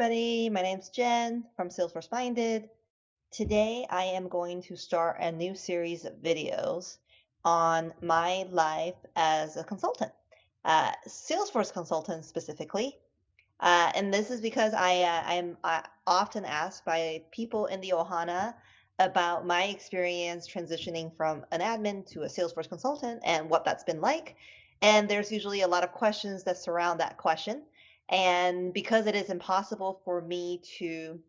everybody. My name's Jen from Salesforce Minded. Today I am going to start a new series of videos on my life as a consultant, Salesforce consultant specifically. And this is because I'm often asked by people in the Ohana about my experience transitioning from an admin to a Salesforce consultant and what that's been like. And there's usually a lot of questions that surround that question. And because it is impossible for me to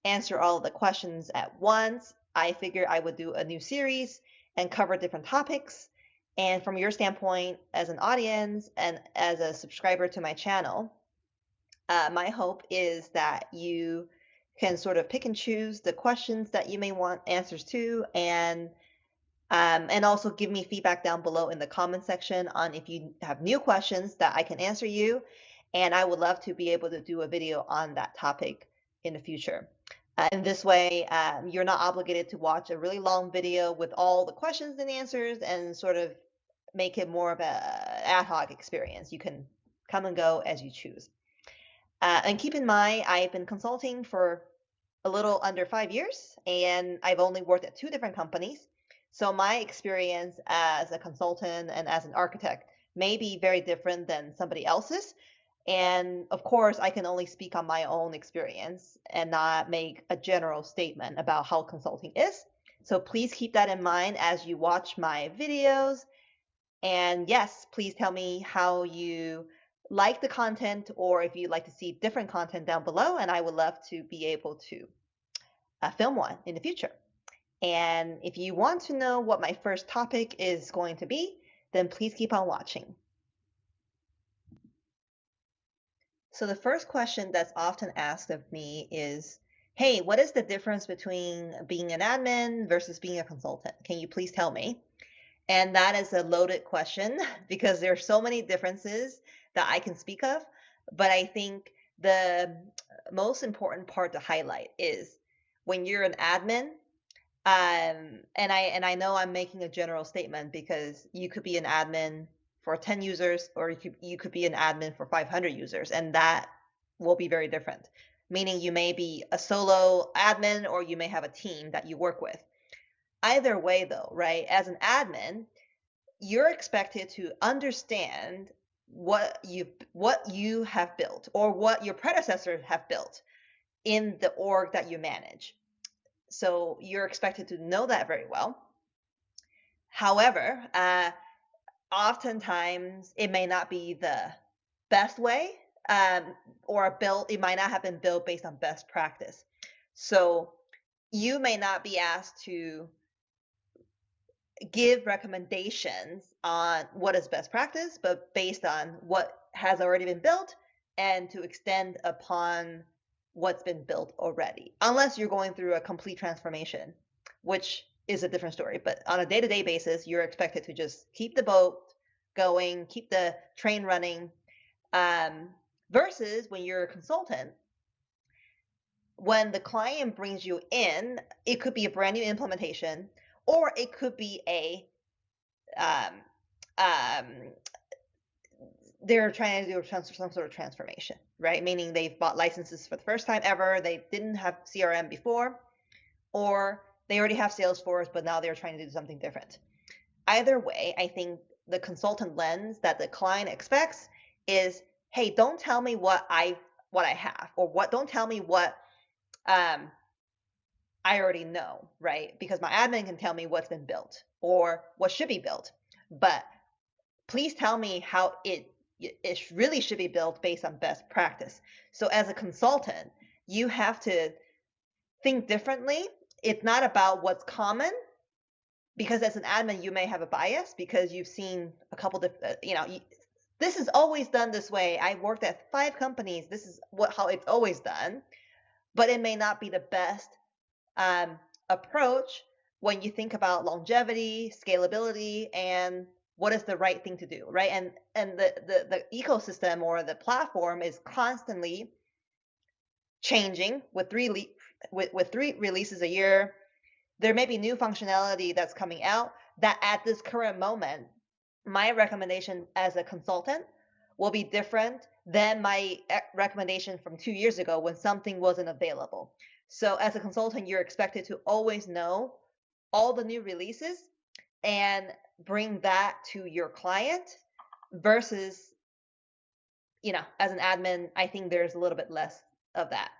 answer all of the questions at once, I figured I would do a new series and cover different topics. And from your standpoint as an audience and as a subscriber to my channel, my hope is that you can sort of pick and choose the questions that you may want answers to, and also give me feedback down below in the comment section on if you have new questions that I can answer you. And I would love to be able to do a video on that topic in the future. In this way, you're not obligated to watch a really long video with all the questions and answers and sort of make it more of a ad hoc experience. You can come and go as you choose. And keep in mind, I've been consulting for a little under 5 years, and I've only worked at 2 different companies. So my experience as a consultant and as an architect may be very different than somebody else's. And of course, I can only speak on my own experience and not make a general statement about how consulting is. So please keep that in mind as you watch my videos. And yes, please tell me how you like the content or if you'd like to see different content down below, and I would love to be able to film one in the future. And if you want to know what my first topic is going to be, then please keep on watching. So the first question that's often asked of me is, hey, what is the difference between being an admin versus being a consultant? Can you please tell me? And that is a loaded question because there are so many differences that I can speak of. But I think the most important part to highlight is when you're an admin, and I know I'm making a general statement because you could be an admin for 10 users or you could be an admin for 500 users, and that will be very different. Meaning you may be a solo admin or you may have a team that you work with. Either way though, right, as an admin, you're expected to understand what you have built or what your predecessors have built in the org that you manage. So you're expected to know that very well. However, oftentimes it may not be the best way, or it might not have been built based on best practice. So you may not be asked to give recommendations on what is best practice, but based on what has already been built and to extend upon what's been built already, unless you're going through a complete transformation, which is a different story. But on a day-to-day basis, you're expected to just keep the boat going, keep the train running, versus when you're a consultant, when the client brings you in, it could be a brand new implementation, or it could be um, um, they're trying to do some sort of transformation, right? Meaning they've bought licenses for the first time ever, they didn't have CRM before, or they already have Salesforce, but now they're trying to do something different. Either way, I think the consultant lens that the client expects is, hey, don't tell me what I have, or don't tell me what I already know, right? Because my admin can tell me what's been built or what should be built, but please tell me how it really should be built based on best practice. So as a consultant, you have to think differently. It's not about what's common, because as an admin, you may have a bias because you've seen a couple of, this is always done this way. I worked at 5 companies. This is how it's always done, but it may not be the best approach when you think about longevity, scalability, and what is the right thing to do, right? And the ecosystem or the platform is constantly changing with 3 releases a year. There may be new functionality that's coming out that at this current moment, my recommendation as a consultant will be different than my recommendation from 2 years ago when something wasn't available. So as a consultant, you're expected to always know all the new releases and bring that to your client versus, as an admin, I think there's a little bit less of that.